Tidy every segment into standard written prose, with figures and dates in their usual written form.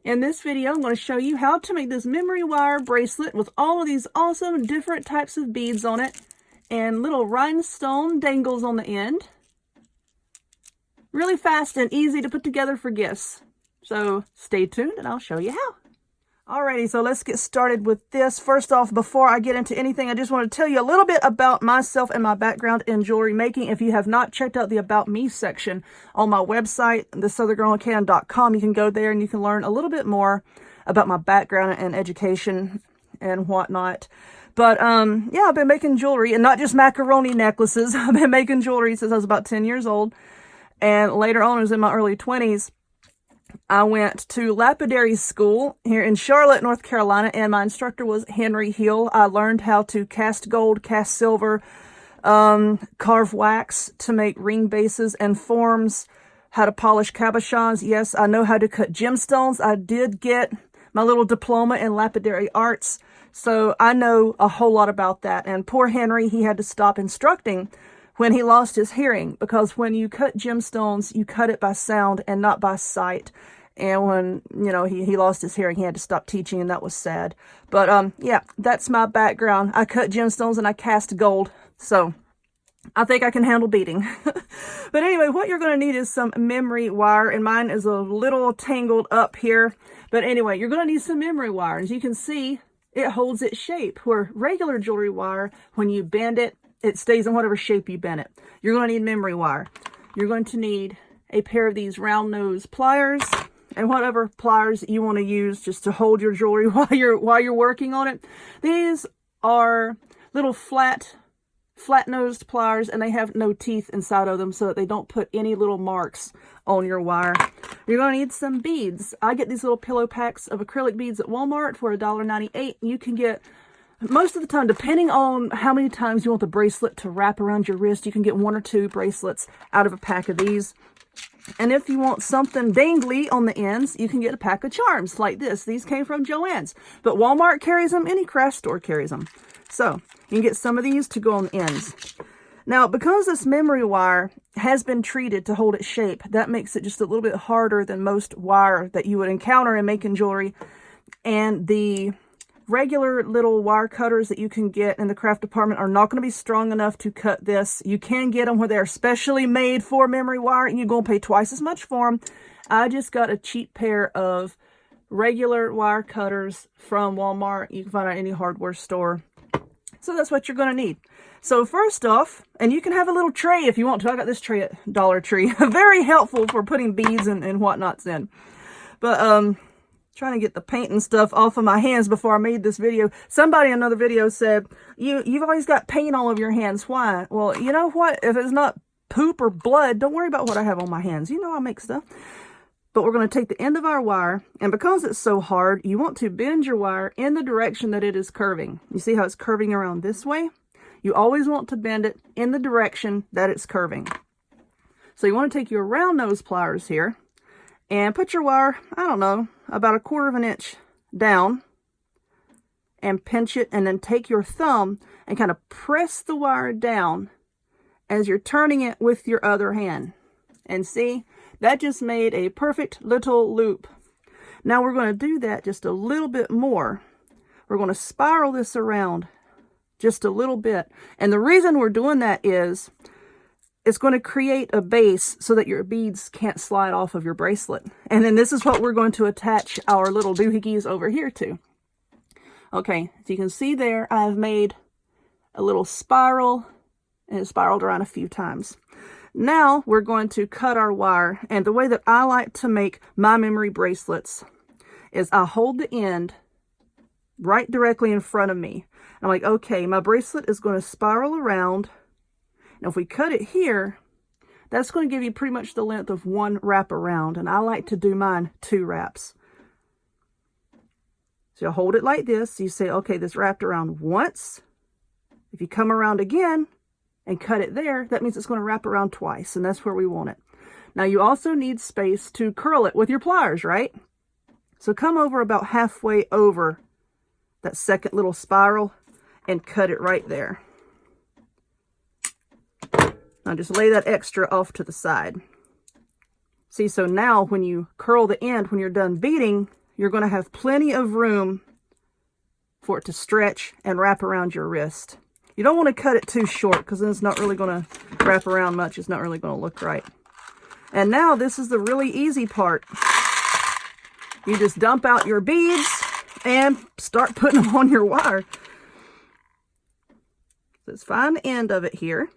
In this video, I'm going to show you how to make this memory wire bracelet with all of these awesome different types of beads on it and little rhinestone dangles on the end. Really fast and easy to put together for gifts. So stay tuned and I'll show you how. Alrighty, so let's get started with this. First off, before I get into anything, I just want to tell you a little bit about myself and my background in jewelry making. If you have not checked out the About Me section on my website, thesouthernGirlInCan.com, you can go there and you can learn a little bit more about my background and education and whatnot. But yeah, I've been making jewelry, and not just macaroni necklaces. I've been making jewelry since I was about 10 years old. And later on, I was in my early 20s. I went to lapidary school here in Charlotte, North Carolina, and my instructor was Henry Hill. I learned how to cast gold, cast silver, carve wax to make ring bases and forms, how to polish cabochons. Yes, I know how to cut gemstones. I did get my little diploma in lapidary arts, so I know a whole lot about that. And poor Henry, he had to stop instructing when he lost his hearing, because when you cut gemstones, you cut it by sound and not by sight. And when, you know, he lost his hearing, he had to stop teaching, and that was sad. But yeah, that's my background. I cut gemstones and I cast gold, so I think I can handle beating. But anyway, what you're going to need is some memory wire, and mine is a little tangled up here. But anyway, you're going to need some memory wire. As you can see, it holds its shape, where regular jewelry wire, when you bend it, it stays in whatever shape you bend it. You're going to need memory wire. You're going to need a pair of these round nose pliers, and whatever pliers you want to use just to hold your jewelry while you're working on it. These are little flat-nosed pliers, and they have no teeth inside of them so that they don't put any little marks on your wire. You're going to need some beads. I get these little pillow packs of acrylic beads at Walmart for $1.98. You can get, most of the time, depending on how many times you want the bracelet to wrap around your wrist, you can get 1 or 2 bracelets out of a pack of these. And if you want something dangly on the ends, you can get a pack of charms like this. These came from Joann's, but Walmart carries them. Any craft store carries them. So you can get some of these to go on the ends. Now, because this memory wire has been treated to hold its shape, that makes it just a little bit harder than most wire that you would encounter in making jewelry. And the regular little wire cutters that you can get in the craft department are not going to be strong enough to cut this. You can get them where they're specially made for memory wire, and you're going to pay twice as much for them. I just got a cheap pair of regular wire cutters from Walmart. You can find it at any hardware store. So that's what you're going to need. So first off, and you can have a little tray if you want to. I got this tray at Dollar Tree. Very helpful for putting beads and whatnots in. But trying to get the paint and stuff off of my hands before I made this video. Somebody in another video said, you've always got paint all over your hands. Why? Well, you know what? If it's not poop or blood, don't worry about what I have on my hands. You know I make stuff. But we're going to take the end of our wire, and because it's so hard, you want to bend your wire in the direction that it is curving. You see how it's curving around this way? You always want to bend it in the direction that it's curving. So you want to take your round nose pliers here and put your wire, I don't know, about 1/4 inch down, and pinch it, and then take your thumb and kind of press the wire down as you're turning it with your other hand. And see, that just made a perfect little loop. Now we're going to do that just a little bit more. We're going to spiral this around just a little bit. And the reason we're doing that is it's going to create a base so that your beads can't slide off of your bracelet. And then this is what we're going to attach our little doohickeys over here to. Okay, so you can see there, I've made a little spiral, and it spiraled around a few times. Now we're going to cut our wire, and the way that I like to make my memory bracelets is I hold the end right directly in front of me. I'm like, okay, my bracelet is going to spiral around. Now if we cut it here, that's going to give you pretty much the length of 1 wrap around, and I like to do mine 2 wraps. So you hold it like this. You say, okay, this wrapped around once. If you come around again and cut it there, that means it's going to wrap around twice, and that's where we want it. Now you also need space to curl it with your pliers, right? So come over about halfway over that second little spiral and cut it right there. Now just lay that extra off to the side. See, so now when you curl the end, when you're done beading, you're going to have plenty of room for it to stretch and wrap around your wrist. You don't want to cut it too short because then it's not really going to wrap around much. It's not really going to look right. And now this is the really easy part. You just dump out your beads and start putting them on your wire. Let's find the end of it here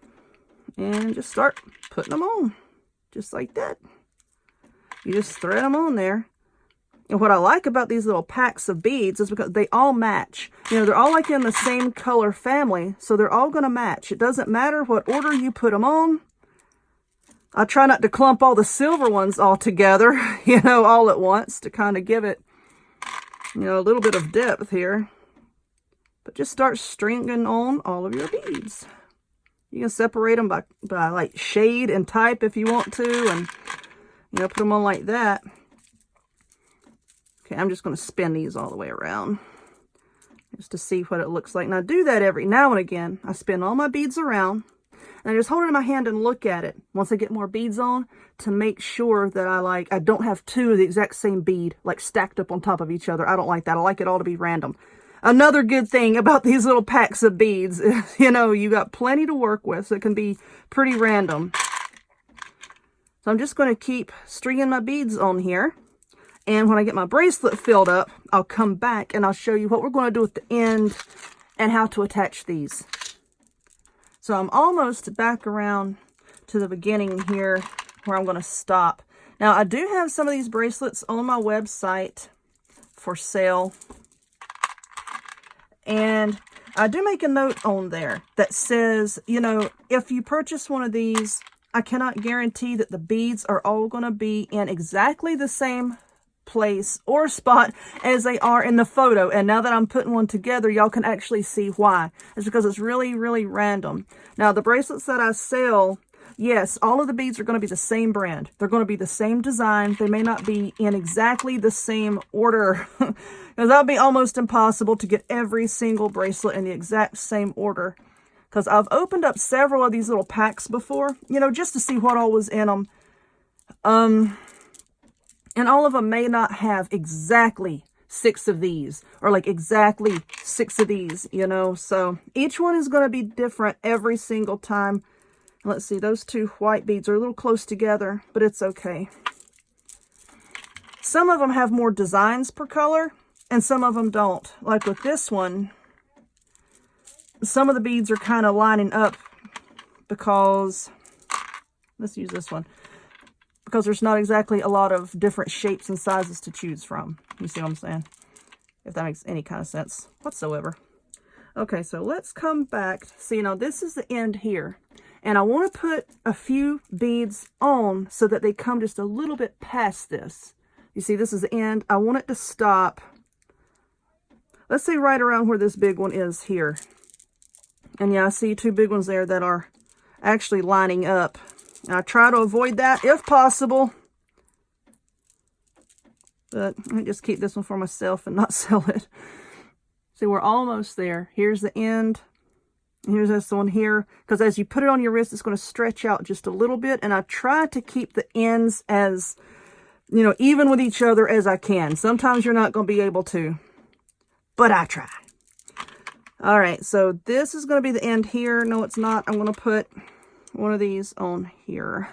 and just start putting them on, just like that. You just thread them on there. And what I like about these little packs of beads is because they all match. You know, they're all like in the same color family, so they're all going to match. It doesn't matter what order you put them on. I try not to clump all the silver ones all together, you know, all at once to kind of give it, you know, a little bit of depth here. But just start stringing on all of your beads. You can separate them by like shade and type if you want to, and, you know, put them on like that. Okay, I'm just going to spin these all the way around just to see what it looks like. Now, I do that every now and again. I spin all my beads around, and I just hold it in my hand and look at it once I get more beads on to make sure that I don't have two of the exact same bead, like stacked up on top of each other. I don't like that. I like it all to be random. Another good thing about these little packs of beads is, you know, you got plenty to work with, so it can be pretty random. So I'm just going to keep stringing my beads on here. And when I get my bracelet filled up, I'll come back and I'll show you what we're going to do at the end and how to attach these. So I'm almost back around to the beginning here where I'm going to stop. Now, I do have some of these bracelets on my website for sale. And I do make a note on there that says, you know, if you purchase one of these, I cannot guarantee that the beads are all going to be in exactly the same place or spot as they are in the photo. And now that I'm putting one together, y'all can actually see why. It's because it's really, really random. Now, the bracelets that I sell, yes, all of the beads are going to be the same brand. They're going to be the same design. They may not be in exactly the same order because that would be almost impossible to get every single bracelet in the exact same order. Because I've opened up several of these little packs before, you know, just to see what all was in them. And all of them may not have exactly 6 of these or like exactly 6 of these, you know. So each one is going to be different every single time. Let's see, those 2 white beads are a little close together, but it's okay. Some of them have more designs per color and some of them don't. Like with this one, some of the beads are kind of lining up because, let's use this one. Because there's not exactly a lot of different shapes and sizes to choose from. You see what I'm saying? If that makes any kind of sense whatsoever. Okay, so let's come back. See, now this is the end here. And I want to put a few beads on so that they come just a little bit past this. You see, this is the end. I want it to stop. Let's say right around where this big one is here. And yeah, I see 2 big ones there that are actually lining up. I try to avoid that if possible. But let me just keep this one for myself and not sell it. See, we're almost there. Here's the end. Here's this one here. Because as you put it on your wrist, it's going to stretch out just a little bit. And I try to keep the ends as, you know, even with each other as I can. Sometimes you're not going to be able to. But I try. All right, so this is going to be the end here. No, it's not. I'm going to put one of these on here.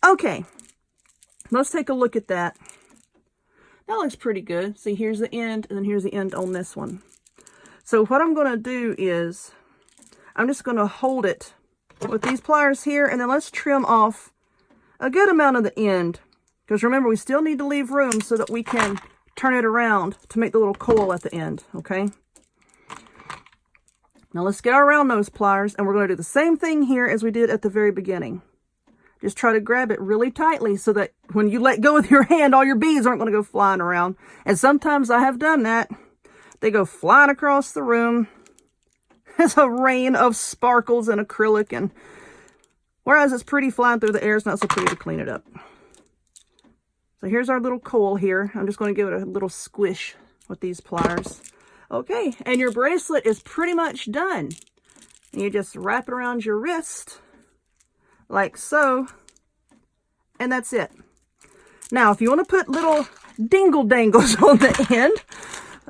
Okay, let's take a look at that. That looks pretty good. See, here's the end, and then here's the end on this one. So what I'm going to do is I'm just going to hold it with these pliers here, and then let's trim off a good amount of the end. Because remember, we still need to leave room so that we can turn it around to make the little coil at the end, okay? Now let's get our round nose pliers, and we're going to do the same thing here as we did at the very beginning. Just try to grab it really tightly so that when you let go with your hand, all your beads aren't going to go flying around. And sometimes I have done that. They go flying across the room. It's a rain of sparkles and acrylic, and whereas it's pretty flying through the air, it's not so pretty to clean it up. So here's our little coil here. I'm just going to give it a little squish with these pliers. Okay, and your bracelet is pretty much done. You just wrap it around your wrist, like so, and that's it. Now, if you want to put little dingle dangles on the end.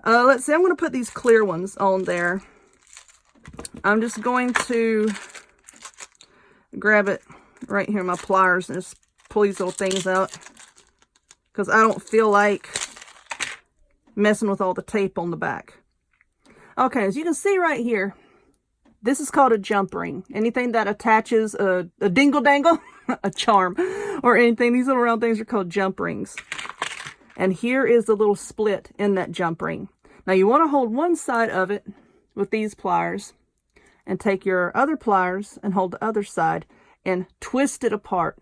Let's see, I'm going to put these clear ones on there. I'm just going to grab it right here in my pliers and just pull these little things out, because I don't feel like messing with all the tape on the back. Okay, as you can see right here, this is called a jump ring. Anything that attaches a dingle dangle, a charm, or anything, these little round things are called jump rings. And here is the little split in that jump ring. Now you want to hold one side of it with these pliers, and take your other pliers and hold the other side and twist it apart.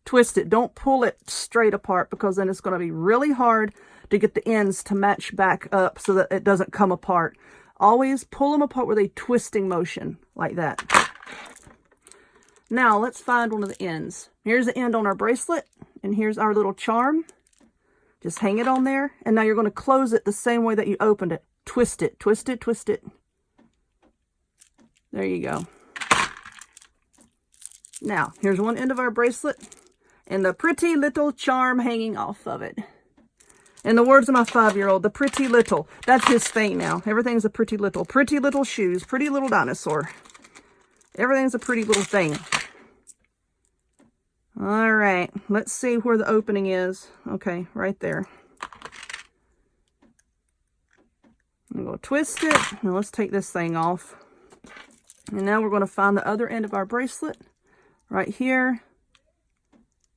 Twist it. Don't pull it straight apart, because then it's going to be really hard to get the ends to match back up so that it doesn't come apart. Always pull them apart with a twisting motion like that. Now let's find one of the ends. Here's the end on our bracelet, and here's our little charm. Just hang it on there, and now you're going to close it the same way that you opened it. Twist it, twist it, twist it. There you go. Now, here's one end of our bracelet, and the pretty little charm hanging off of it. In the words of my 5-year-old, the pretty little. That's his thing now. Everything's a pretty little. Pretty little shoes. Pretty little dinosaur. Everything's a pretty little thing. All right. Let's see where the opening is. Okay, right there. I'm going to twist it. Now let's take this thing off. And now we're going to find the other end of our bracelet. Right here.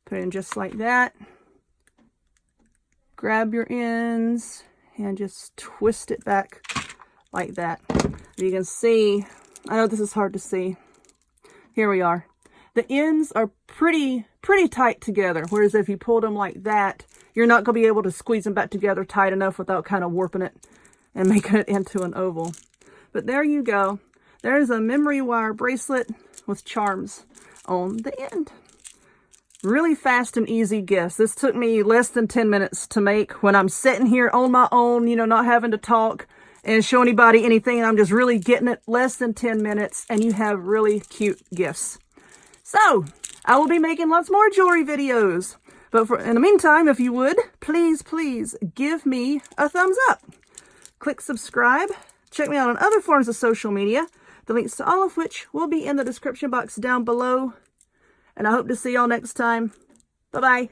Put it in just like that. Grab your ends and just twist it back like that. You can see, I know this is hard to see. Here we are. The ends are pretty tight together, whereas if you pulled them like that, you're not going to be able to squeeze them back together tight enough without kind of warping it and making it into an oval. But there you go. There's a memory wire bracelet with charms on the end. Really fast and easy gifts. This took me less than 10 minutes to make when I'm sitting here on my own, you know, not having to talk and show anybody anything. I'm just really getting it. Less than 10 minutes, and you have really cute gifts. So, I will be making lots more jewelry videos. But in the meantime, if you would, please give me a thumbs up. Click subscribe. Check me out on other forms of social media. The links to all of which will be in the description box down below. And I hope to see y'all next time. Bye-bye.